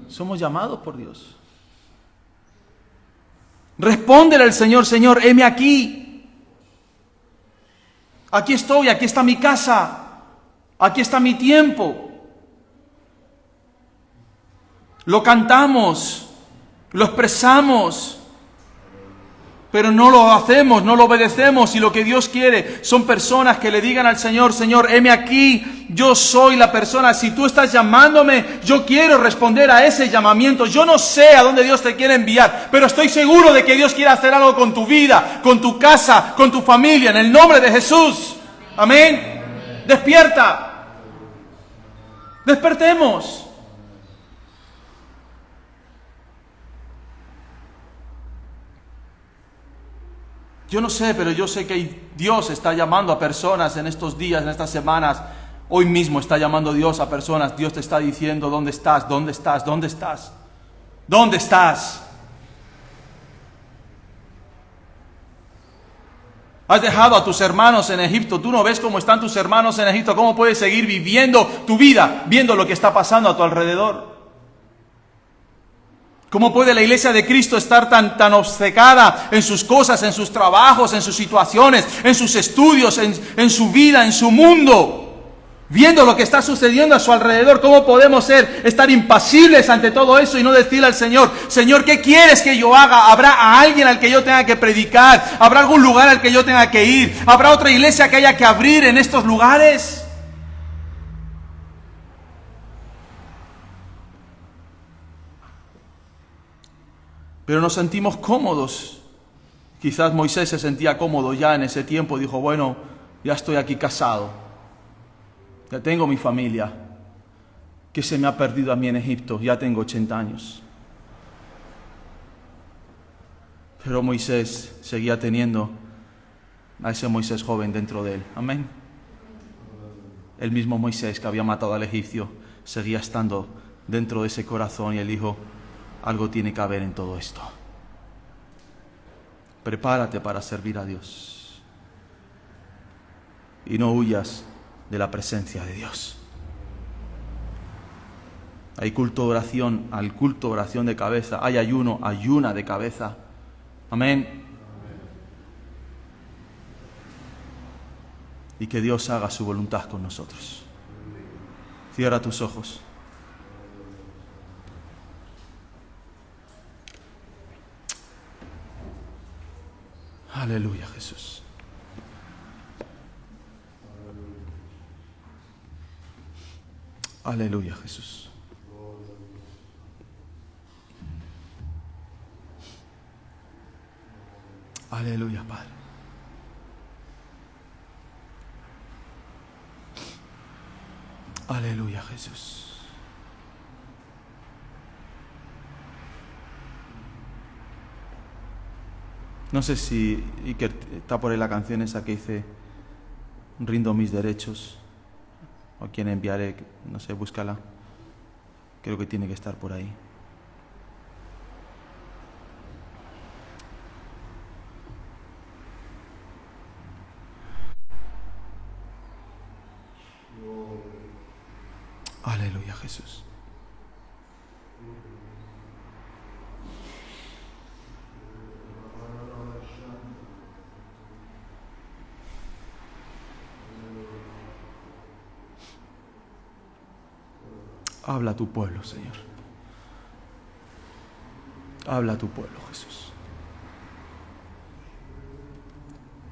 somos llamados por Dios. Respóndele al Señor, Señor, heme aquí. Aquí estoy, aquí está mi casa. Aquí está mi tiempo. Lo cantamos, lo expresamos, pero no lo hacemos, no lo obedecemos. Y lo que Dios quiere son personas que le digan al Señor, Señor, heme aquí, yo soy la persona. Si tú estás llamándome, yo quiero responder a ese llamamiento. Yo no sé a dónde Dios te quiere enviar, pero estoy seguro de que Dios quiere hacer algo con tu vida, con tu casa, con tu familia, en el nombre de Jesús. Amén. Despierta. Despertemos. Yo no sé, pero yo sé que Dios está llamando a personas en estos días, en estas semanas. Hoy mismo está llamando Dios a personas. Dios te está diciendo, ¿dónde estás? ¿Dónde estás? ¿Dónde estás? ¿Dónde estás? Has dejado a tus hermanos en Egipto. Tú no ves cómo están tus hermanos en Egipto. ¿Cómo puedes seguir viviendo tu vida, viendo lo que está pasando a tu alrededor? ¿Cómo puede la iglesia de Cristo estar tan obcecada en sus cosas, en sus trabajos, en sus situaciones, en sus estudios, en su vida, en su mundo? Viendo lo que está sucediendo a su alrededor, ¿cómo podemos estar impasibles ante todo eso y no decirle al Señor, Señor, ¿qué quieres que yo haga? ¿Habrá a alguien al que yo tenga que predicar? ¿Habrá algún lugar al que yo tenga que ir? ¿Habrá otra iglesia que haya que abrir en estos lugares? Pero nos sentimos cómodos. Quizás Moisés se sentía cómodo ya en ese tiempo. Dijo, bueno, ya estoy aquí casado. Ya tengo mi familia. ¿Qué se me ha perdido a mí en Egipto? Ya tengo 80 años. Pero Moisés seguía teniendo a ese Moisés joven dentro de él. Amén. El mismo Moisés que había matado al egipcio seguía estando dentro de ese corazón y él dijo, algo tiene que haber en todo esto. Prepárate para servir a Dios. Y no huyas de la presencia de Dios. Hay culto de oración, hay culto de oración de cabeza. Hay ayuno, ayuna de cabeza. Amén. Y que Dios haga su voluntad con nosotros. Cierra tus ojos. Aleluya, Jesús. Aleluya, Jesús. Aleluya, Padre. Aleluya, Jesús. No sé si Iker está por ahí la canción esa que dice rindo mis derechos, o quien enviaré, no sé, búscala. Creo que tiene que estar por ahí. Aleluya, Jesús. Habla a tu pueblo, Señor. Habla a tu pueblo, Jesús.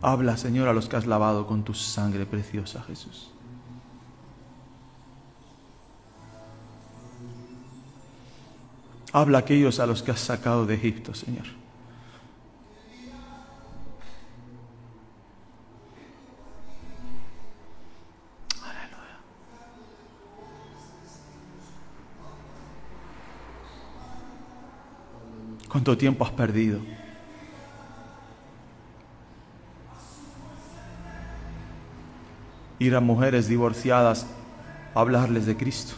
Habla, Señor, a los que has lavado con tu sangre preciosa, Jesús. Habla a aquellos a los que has sacado de Egipto, Señor. Aleluya. ¿Cuánto tiempo has perdido? Ir a mujeres divorciadas a hablarles de Cristo,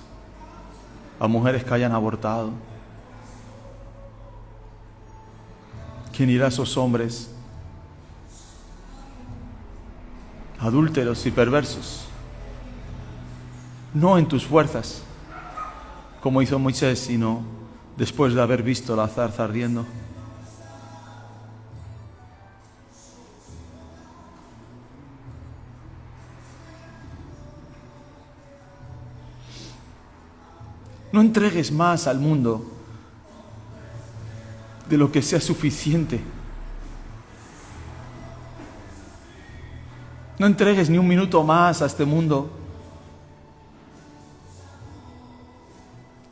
a mujeres que hayan abortado. ¿Quién irá a esos hombres adúlteros y perversos? No en tus fuerzas, como hizo Moisés, sino después de haber visto la zarza ardiendo. No entregues más al mundo de lo que sea suficiente. No entregues ni un minuto más a este mundo.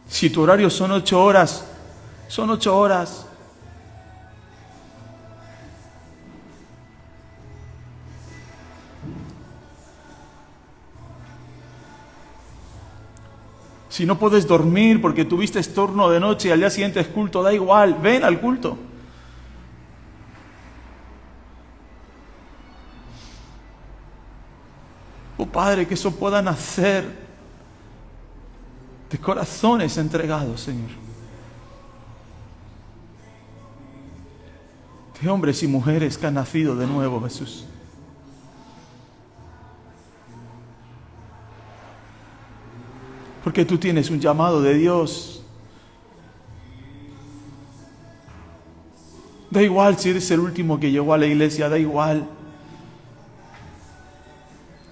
Si tu horario son 8 horas, son 8 horas. Si no puedes dormir porque tuviste turno de noche y al día siguiente es culto, da igual, ven al culto. Oh Padre, que eso pueda nacer de corazones entregados, Señor. De hombres y mujeres que han nacido de nuevo, Jesús. Porque tú tienes un llamado de Dios. Da igual si eres el último que llegó a la iglesia, da igual.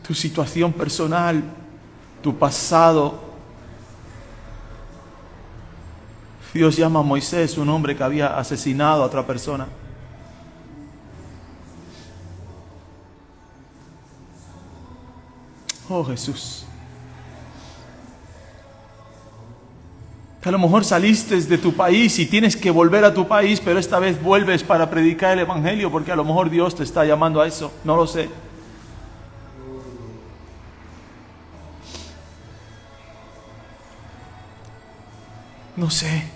Tu situación personal, tu pasado. Dios llama a Moisés, un hombre que había asesinado a otra persona. Oh Jesús. Que a lo mejor saliste de tu país y tienes que volver a tu país, pero esta vez vuelves para predicar el Evangelio, porque a lo mejor Dios te está llamando a eso, no lo sé. No sé,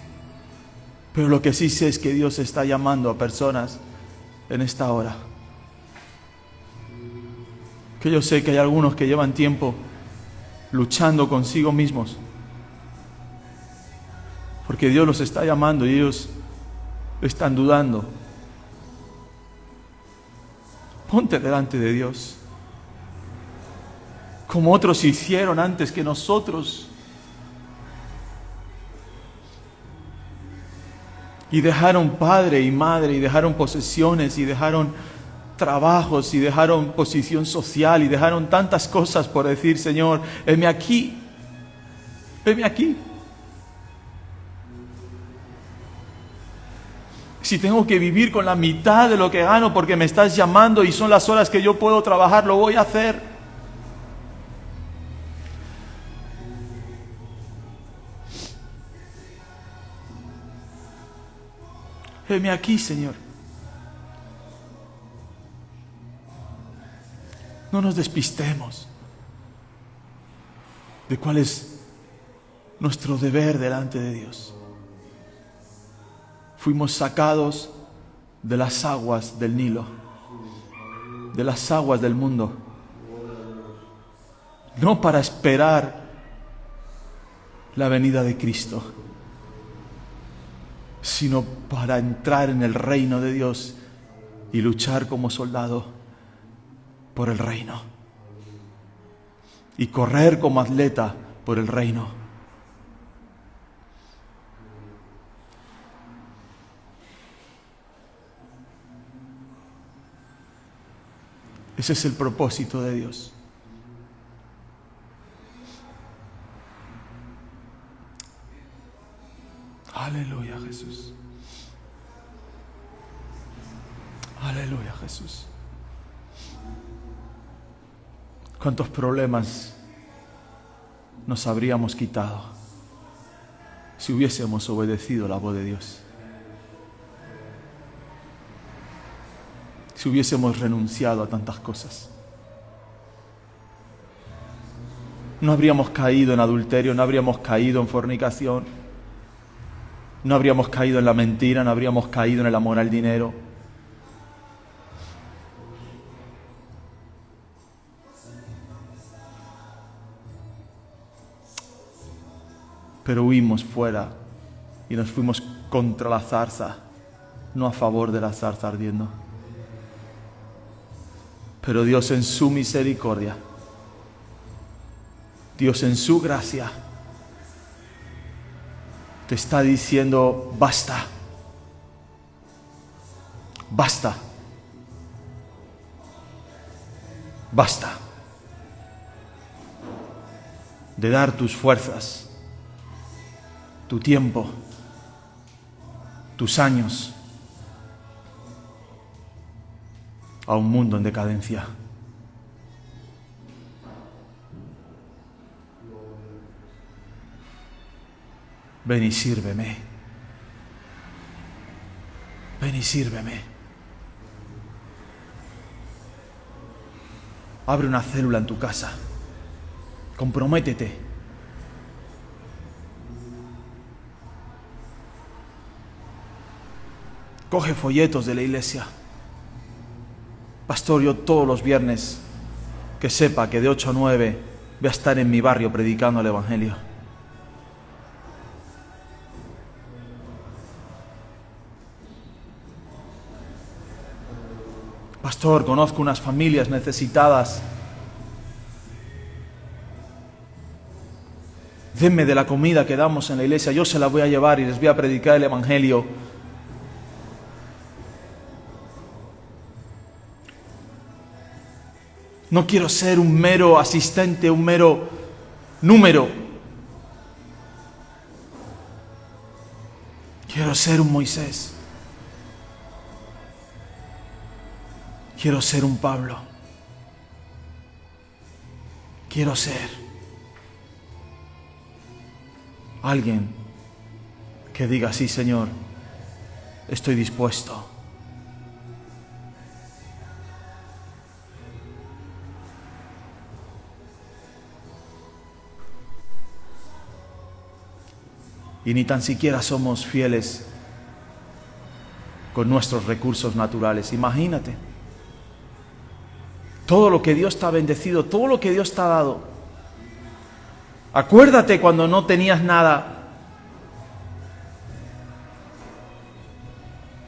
pero lo que sí sé es que Dios está llamando a personas en esta hora. Que yo sé que hay algunos que llevan tiempo luchando consigo mismos, porque Dios los está llamando y ellos están dudando. Ponte delante de Dios, como otros hicieron antes que nosotros. Y dejaron padre y madre, y dejaron posesiones, y dejaron trabajos, y dejaron posición social, y dejaron tantas cosas por decir, Señor, heme aquí, heme aquí. Si tengo que vivir con la mitad de lo que gano porque me estás llamando y son las horas que yo puedo trabajar, lo voy a hacer. Heme aquí, Señor. No nos despistemos de cuál es nuestro deber delante de Dios. Fuimos sacados de las aguas del Nilo, de las aguas del mundo, no para esperar la venida de Cristo, sino para entrar en el reino de Dios y luchar como soldado por el reino y correr como atleta por el reino. Ese es el propósito de Dios. Aleluya, Jesús. Aleluya, Jesús. ¿Cuántos problemas nos habríamos quitado si hubiésemos obedecido la voz de Dios? Si hubiésemos renunciado a tantas cosas. No habríamos caído en adulterio, no habríamos caído en fornicación, no habríamos caído en la mentira, no habríamos caído en el amor al dinero. Pero huimos fuera y nos fuimos contra la zarza, no a favor de la zarza ardiendo. Pero Dios en su misericordia, Dios en su gracia, te está diciendo, basta, basta, basta de dar tus fuerzas, tu tiempo, tus años a un mundo en decadencia. Ven y sírveme. Ven y sírveme. Abre una célula en tu casa. Comprométete. Coge folletos de la iglesia. Pastor, yo todos los viernes, que sepa que de 8 a 9 voy a estar en mi barrio predicando el Evangelio. Pastor, conozco unas familias necesitadas. Denme de la comida que damos en la iglesia, yo se la voy a llevar y les voy a predicar el Evangelio. No quiero ser un mero asistente, un mero número. Quiero ser un Moisés. Quiero ser un Pablo. Quiero ser alguien que diga, sí, Señor, estoy dispuesto. Y ni tan siquiera somos fieles con nuestros recursos naturales. Imagínate. Todo lo que Dios te ha bendecido, todo lo que Dios te ha dado. Acuérdate cuando no tenías nada.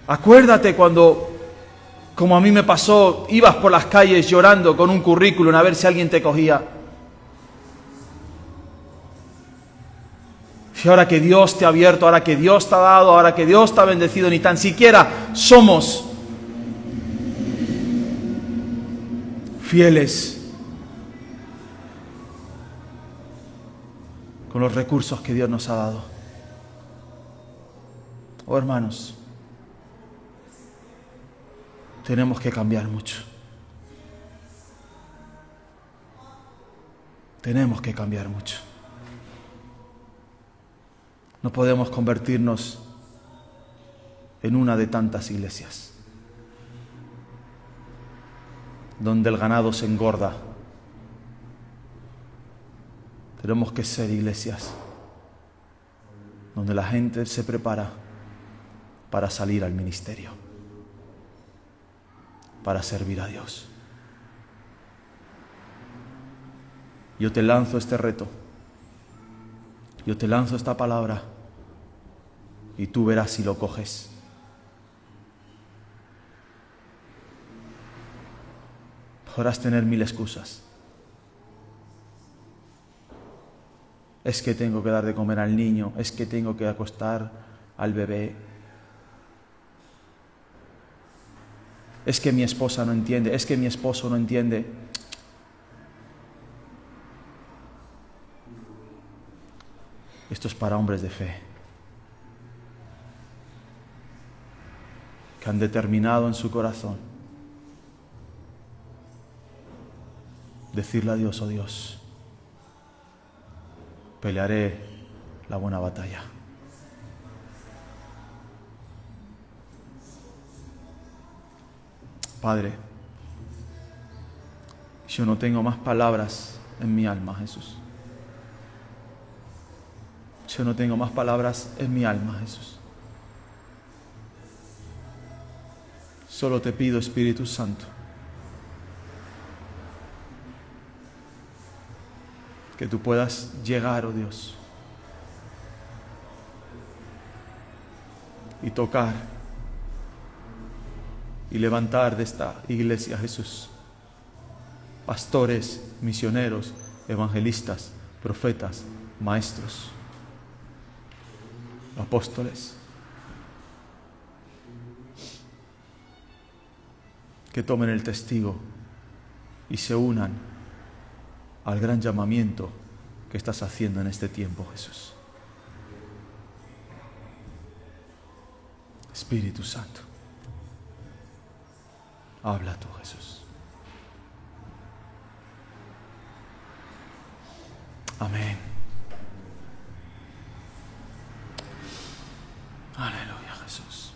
Acuérdate cuando, como a mí me pasó, ibas por las calles llorando con un currículum a ver si alguien te cogía. Y ahora que Dios te ha abierto, ahora que Dios te ha dado, ahora que Dios te ha bendecido, ni tan siquiera somos fieles con los recursos que Dios nos ha dado. Oh, hermanos, tenemos que cambiar mucho. Tenemos que cambiar mucho. No podemos convertirnos en una de tantas iglesias, donde el ganado se engorda. Tenemos que ser iglesias donde la gente se prepara para salir al ministerio, para servir a Dios. Yo te lanzo este reto, yo te lanzo esta palabra y tú verás si lo coges. Podrás tener 1000 excusas. Es que tengo que dar de comer al niño, es que tengo que acostar al bebé, es que mi esposa no entiende, es que mi esposo no entiende. Esto es para hombres de fe, que han determinado en su corazón decirle a Dios: oh Dios, pelearé la buena batalla. Padre, yo no tengo más palabras en mi alma, Jesús. Yo no tengo más palabras en mi alma, Jesús. Solo te pido, Espíritu Santo, que tú puedas llegar, oh Dios, y tocar y levantar de esta iglesia, Jesús, pastores, misioneros, evangelistas, profetas, maestros, apóstoles, que tomen el testigo y se unan al gran llamamiento que estás haciendo en este tiempo, Jesús. Espíritu Santo, habla tú, Jesús. Amén. Aleluya, Jesús.